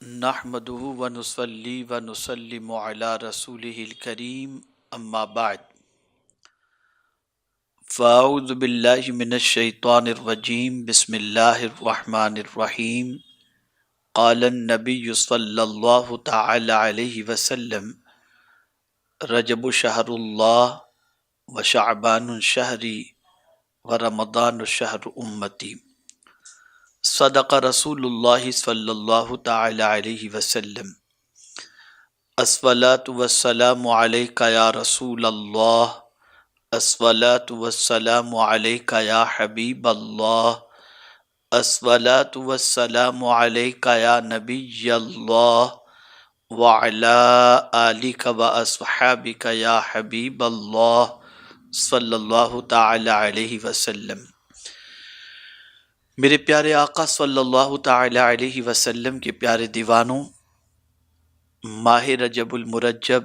نحمده ونصلي ونسلم على رسوله الكريم اما بعد فاعوذ باللہ من الشیطان الرجیم بسم اللہ الرحمن الرحیم قال النبی صلی اللہ تعالی علیہ وسلم رجب شہر اللہ وشعبان شہری ورمضان شہر امتی صدق رسول اللہ صلی اللہ تعالی علیہ وسلم الصلاۃ والسلام علیک یا رسول اللہ الصلاۃ والسلام علیک یا حبیب اللہ الصلاۃ والسلام علیک یا نبی اللہ وعلی آلک واصحابک یا حبیب اللہ صلی اللہ تعالی علیہ وسلم۔ میرے پیارے آقا صلی اللہ تعالی علیہ وسلم کے پیارے دیوانوں، ماہ رجب المرجب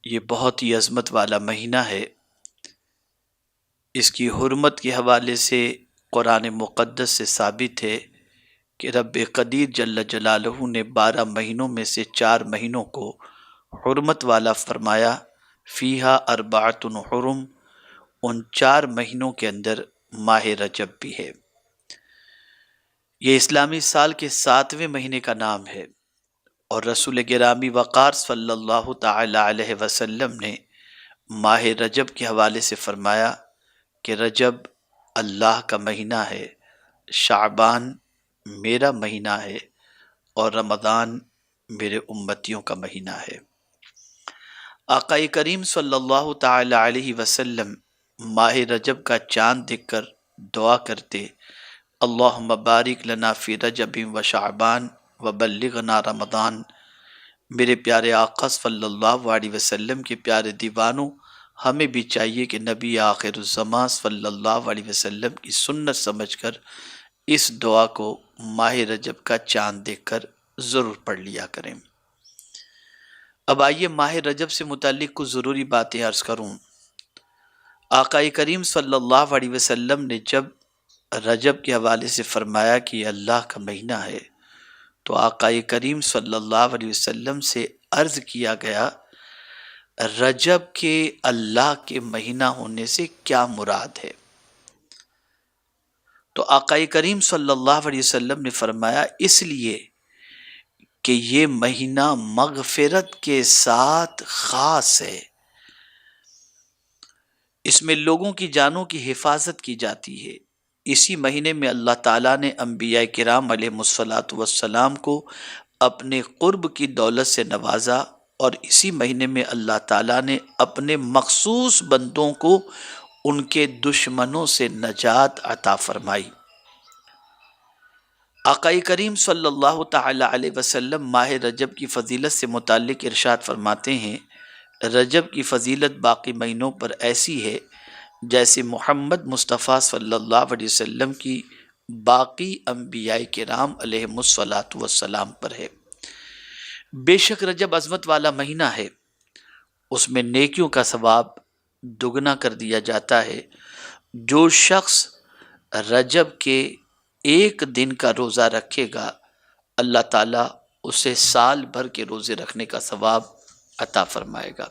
یہ بہت ہی عظمت والا مہینہ ہے۔ اس کی حرمت کے حوالے سے قرآن مقدس سے ثابت ہے کہ رب قدیر جل جلالہ نے 12 مہینوں میں سے 4 مہینوں کو حرمت والا فرمایا، فیہا اربعۃ حرم، ان 4 مہینوں کے اندر ماہ رجب بھی ہے۔ یہ اسلامی سال کے 7ویں مہینے کا نام ہے، اور رسول گرامی وقار صلی اللہ تعالی علیہ وسلم نے ماہ رجب کے حوالے سے فرمایا کہ رجب اللہ کا مہینہ ہے، شعبان میرا مہینہ ہے، اور رمضان میرے امتیوں کا مہینہ ہے۔ آقا کریم صلی اللہ تعالی علیہ وسلم ماہ رجب کا چاند دیکھ کر دعا کرتے، اللہم بارک لنا فی رجب و شعبان وبلغنا رمضان۔ میرے پیارے آقا صلی اللہ علیہ وسلم کے پیارے دیوانوں، ہمیں بھی چاہیے کہ نبی آخر الزمان صلی اللہ علیہ وسلم کی سنت سمجھ کر اس دعا کو ماہ رجب کا چاند دیکھ کر ضرور پڑھ لیا کریں۔ اب آئیے ماہ رجب سے متعلق کچھ ضروری باتیں عرض کروں۔ آقا کریم صلی اللہ علیہ وسلم نے جب رجب کے حوالے سے فرمایا کہ یہ اللہ کا مہینہ ہے، تو آقا کریم صلی اللہ علیہ وسلم سے عرض کیا گیا رجب کے اللہ کے مہینہ ہونے سے کیا مراد ہے؟ تو آقا کریم صلی اللہ علیہ وسلم نے فرمایا اس لیے کہ یہ مہینہ مغفرت کے ساتھ خاص ہے، اس میں لوگوں کی جانوں کی حفاظت کی جاتی ہے۔ اسی مہینے میں اللہ تعالیٰ نے انبیاء کرام علیہ الصلاۃ والسلام کو اپنے قرب کی دولت سے نوازا، اور اسی مہینے میں اللہ تعالیٰ نے اپنے مخصوص بندوں کو ان کے دشمنوں سے نجات عطا فرمائی۔ آقا کریم صلی اللہ تعالی علیہ وسلم ماہ رجب کی فضیلت سے متعلق ارشاد فرماتے ہیں، رجب کی فضیلت باقی مہینوں پر ایسی ہے جیسے محمد مصطفیٰ صلی اللہ علیہ وسلم کی باقی انبیاء کرام علیہ الصلاۃ والسلام پر ہے۔ بے شک رجب عظمت والا مہینہ ہے، اس میں نیکیوں کا ثواب دگنا کر دیا جاتا ہے۔ جو شخص رجب کے 1 دن کا روزہ رکھے گا، اللہ تعالیٰ اسے سال بھر کے روزے رکھنے کا ثواب عطا فرمائے گا۔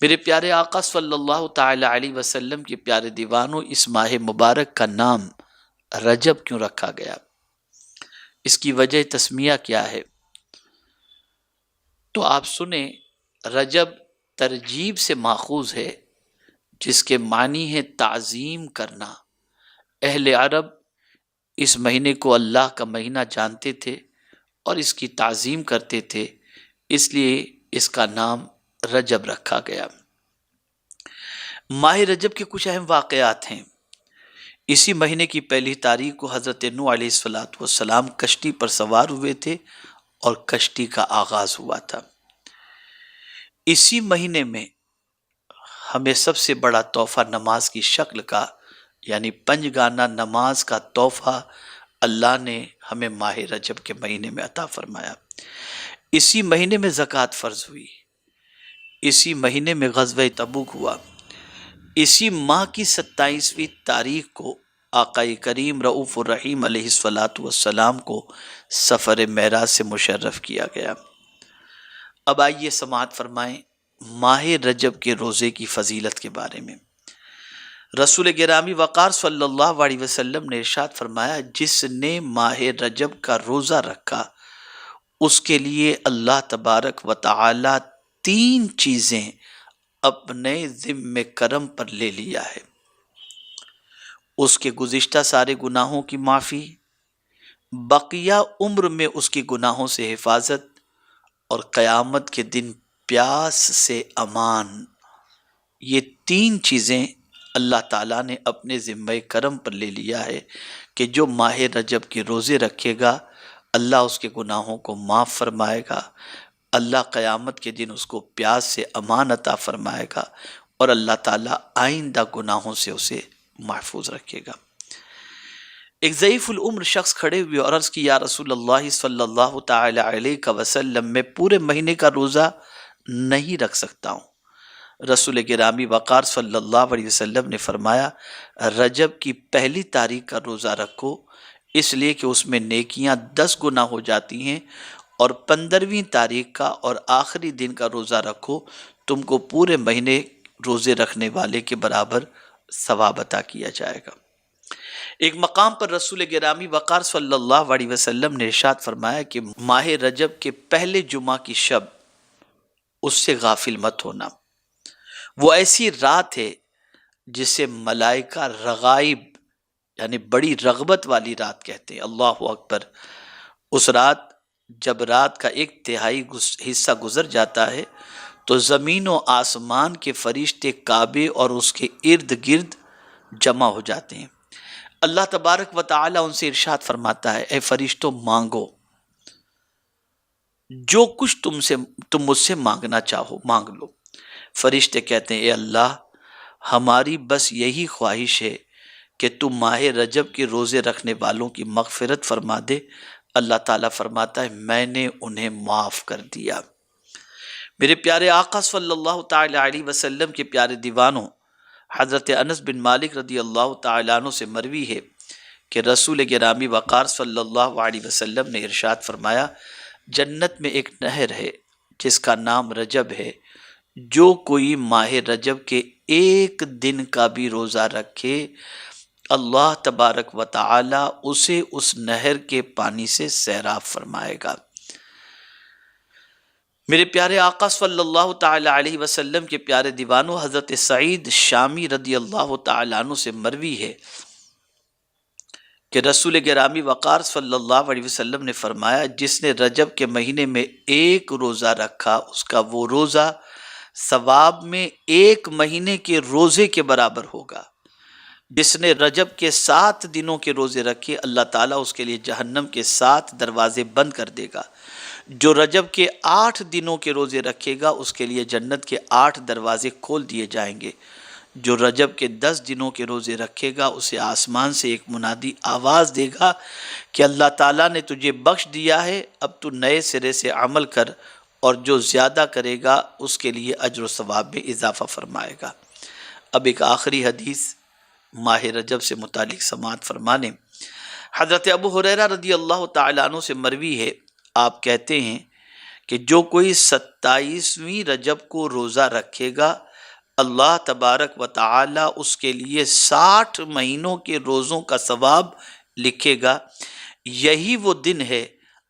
میرے پیارے آقا صلی اللہ تعالی علیہ وسلم کے پیارے دیوانوں، اس ماہ مبارک کا نام رجب کیوں رکھا گیا؟ اس کی وجہ تسمیہ کیا ہے؟ تو آپ سنیں، رجب ترجیب سے ماخوذ ہے، جس کے معنی ہے تعظیم کرنا۔ اہل عرب اس مہینے کو اللہ کا مہینہ جانتے تھے اور اس کی تعظیم کرتے تھے، اس لیے اس کا نام رجب رکھا گیا۔ ماہ رجب کے کچھ اہم واقعات ہیں۔ اسی مہینے کی 1 تاریخ کو حضرت نوح علیہ السلام کشتی پر سوار ہوئے تھے اور کشتی کا آغاز ہوا تھا۔ اسی مہینے میں ہمیں سب سے بڑا تحفہ نماز کی شکل کا، یعنی 5 گانا نماز کا تحفہ اللہ نے ہمیں ماہ رجب کے مہینے میں عطا فرمایا۔ اسی مہینے میں زکوٰۃ فرض ہوئی، اسی مہینے میں غزوہ تبوک ہوا، اسی ماہ کی 27ویں تاریخ کو آقائے کریم رؤوف الرحیم علیہ الصلاۃ والسلام کو سفر معراج سے مشرف کیا گیا۔ اب آئیے سماعت فرمائیں ماہ رجب کے روزے کی فضیلت کے بارے میں۔ رسول گرامی وقار صلی اللہ علیہ وسلم نے ارشاد فرمایا، جس نے ماہ رجب کا روزہ رکھا اس کے لیے اللہ تبارک و تعالی 3 چیزیں اپنے ذمہ کرم پر لے لیا ہے۔ اس کے گزشتہ سارے گناہوں کی معافی، بقیہ عمر میں اس کی گناہوں سے حفاظت، اور قیامت کے دن پیاس سے امان۔ یہ 3 چیزیں اللہ تعالیٰ نے اپنے ذمہ کرم پر لے لیا ہے کہ جو ماہ رجب کے روزے رکھے گا اللہ اس کے گناہوں کو معاف فرمائے گا، اللہ قیامت کے دن اس کو پیاس سے امان عطا فرمائے گا، اور اللہ تعالیٰ آئندہ گناہوں سے اسے محفوظ رکھے گا۔ ایک ضعیف العمر شخص کھڑے ہوئے اور عرض کی، یا رسول اللہ صلی اللہ تعالی علیہ وسلم، میں پورے مہینے کا روزہ نہیں رکھ سکتا ہوں۔ رسول گرامی وقار صلی اللہ علیہ وسلم نے فرمایا، رجب کی پہلی تاریخ کا روزہ رکھو، اس لیے کہ اس میں نیکیاں 10 گنا ہو جاتی ہیں، اور 15ویں تاریخ کا اور آخری دن کا روزہ رکھو، تم کو پورے مہینے روزے رکھنے والے کے برابر ثواب عطا کیا جائے گا۔ ایک مقام پر رسول گرامی وقار صلی اللہ علیہ وسلم نے ارشاد فرمایا کہ ماہ رجب کے پہلے جمعہ کی شب اس سے غافل مت ہونا، وہ ایسی رات ہے جسے ملائکہ رغائب یعنی بڑی رغبت والی رات کہتے ہیں۔ اللہ اکبر۔ اس رات جب رات کا 1/3 حصہ گزر جاتا ہے تو زمین و آسمان کے فرشتے کعبے اور اس کے ارد گرد جمع ہو جاتے ہیں۔ اللہ تبارک و تعالی ان سے ارشاد فرماتا ہے، اے فرشتوں مانگو، جو کچھ تم مجھ سے مانگنا چاہو مانگ لو۔ فرشتے کہتے ہیں، اے اللہ، ہماری بس یہی خواہش ہے کہ تم ماہ رجب کے روزے رکھنے والوں کی مغفرت فرما دے۔ اللہ تعالیٰ فرماتا ہے، میں نے انہیں معاف کر دیا۔ میرے پیارے آقا صلی اللہ تعالی علیہ وسلم کے پیارے دیوانوں، حضرت انس بن مالک رضی اللہ تعالیٰ عنہ سے مروی ہے کہ رسول گرامی وقار صلی اللہ علیہ وسلم نے ارشاد فرمایا، جنت میں ایک نہر ہے جس کا نام رجب ہے، جو کوئی ماہ رجب کے 1 دن کا بھی روزہ رکھے اللہ تبارک و تعالی اسے اس نہر کے پانی سے سیراب فرمائے گا۔ میرے پیارے آقا صلی اللہ تعالی علیہ وسلم کے پیارے دیوانوں، حضرت سعید شامی رضی اللہ تعالی عنہ سے مروی ہے کہ رسول گرامی وقار صلی اللہ علیہ وسلم نے فرمایا، جس نے رجب کے مہینے میں 1 روزہ رکھا اس کا وہ روزہ ثواب میں 1 مہینے کے روزے کے برابر ہوگا۔ جس نے رجب کے 7 دنوں کے روزے رکھے اللہ تعالیٰ اس کے لیے جہنم کے 7 دروازے بند کر دے گا۔ جو رجب کے 8 دنوں کے روزے رکھے گا اس کے لیے جنت کے 8 دروازے کھول دیے جائیں گے۔ جو رجب کے 10 دنوں کے روزے رکھے گا اسے آسمان سے ایک منادی آواز دے گا کہ اللہ تعالیٰ نے تجھے بخش دیا ہے، اب تو نئے سرے سے عمل کر، اور جو زیادہ کرے گا اس کے لیے اجر و ثواب میں اضافہ فرمائے گا۔ اب ایک آخری حدیث ماہ رجب سے متعلق سماعت فرمانے۔ حضرت ابو ہریرہ رضی اللہ تعالیٰ عنہ سے مروی ہے، آپ کہتے ہیں کہ جو کوئی 27ویں رجب کو روزہ رکھے گا اللہ تبارک و تعالی اس کے لیے 60 مہینوں کے روزوں کا ثواب لکھے گا۔ یہی وہ دن ہے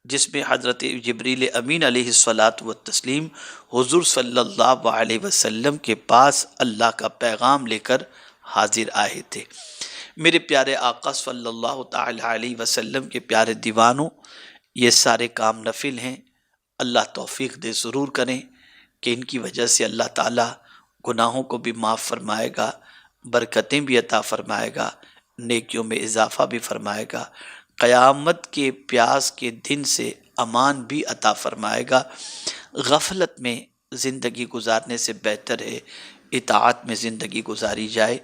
جس میں حضرت جبریل امین علیہ الصلاۃ والتسلیم حضور صلی اللہ علیہ وسلم کے پاس اللہ کا پیغام لے کر حاضر آئے تھے۔ میرے پیارے آقا صلی اللہ تعالی علیہ وسلم کے پیارے دیوانوں، یہ سارے کام نفل ہیں، اللہ توفیق دے ضرور کریں کہ ان کی وجہ سے اللہ تعالیٰ گناہوں کو بھی معاف فرمائے گا، برکتیں بھی عطا فرمائے گا، نیکیوں میں اضافہ بھی فرمائے گا، قیامت کے پیاس کے دن سے امان بھی عطا فرمائے گا۔ غفلت میں زندگی گزارنے سے بہتر ہے اطاعت میں زندگی گزاری جائے۔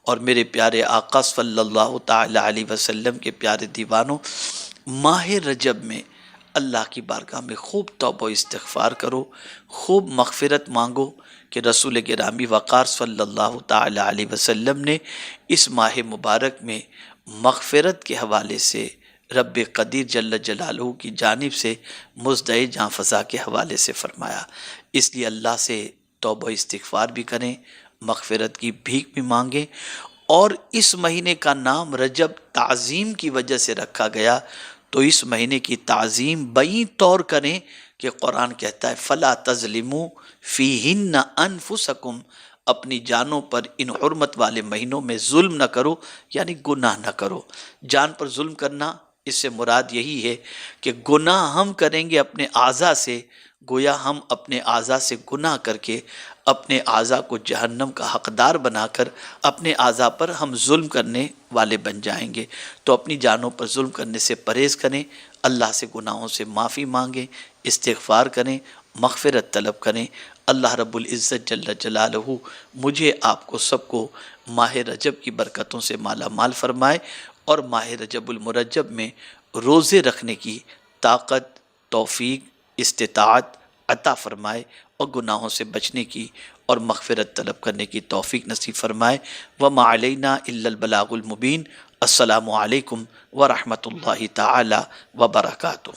اور میرے پیارے آقا صلی اللہ تعالی علیہ وسلم کے پیارے دیوانوں، ماہ رجب میں اللہ کی بارگاہ میں خوب توبہ و استغفار کرو، خوب مغفرت مانگو کہ رسول گرامی وقار صلی اللہ تعالی علیہ وسلم نے اس ماہ مبارک میں مغفرت کے حوالے سے رب قدیر جل جلالہ کی جانب سے مزدع جاں فضا کے حوالے سے فرمایا۔ اس لیے اللہ سے توبہ استغفار بھی کریں، مغفرت کی بھیک بھی مانگیں، اور اس مہینے کا نام رجب تعظیم کی وجہ سے رکھا گیا، تو اس مہینے کی تعظیم بین طور کریں کہ قرآن کہتا ہے فَلَا تَظْلِمُوا فِيهِنَّ أَنفُسَكُمْ، اپنی جانوں پر ان حرمت والے مہینوں میں ظلم نہ کرو، یعنی گناہ نہ کرو۔ جان پر ظلم کرنا، اس سے مراد یہی ہے کہ گناہ ہم کریں گے اپنے اعضاء سے، گویا ہم اپنے اعضاء سے گناہ کر کے اپنے اعضاء کو جہنم کا حقدار بنا کر اپنے اعضاء پر ہم ظلم کرنے والے بن جائیں گے۔ تو اپنی جانوں پر ظلم کرنے سے پرہیز کریں، اللہ سے گناہوں سے معافی مانگیں، استغفار کریں، مغفرت طلب کریں۔ اللہ رب العزت جل جلالہ مجھے آپ کو سب کو ماہ رجب کی برکتوں سے مالا مال فرمائے، اور ماہ رجب المرجب میں روزے رکھنے کی طاقت، توفیق، استطاعت عطا فرمائے، اور گناہوں سے بچنے کی اور مغفرت طلب کرنے کی توفیق نصیب فرمائے۔ وما علینا الا البلاغ المبین۔ السلام علیکم ورحمۃ اللہ تعالی وبرکاتہ۔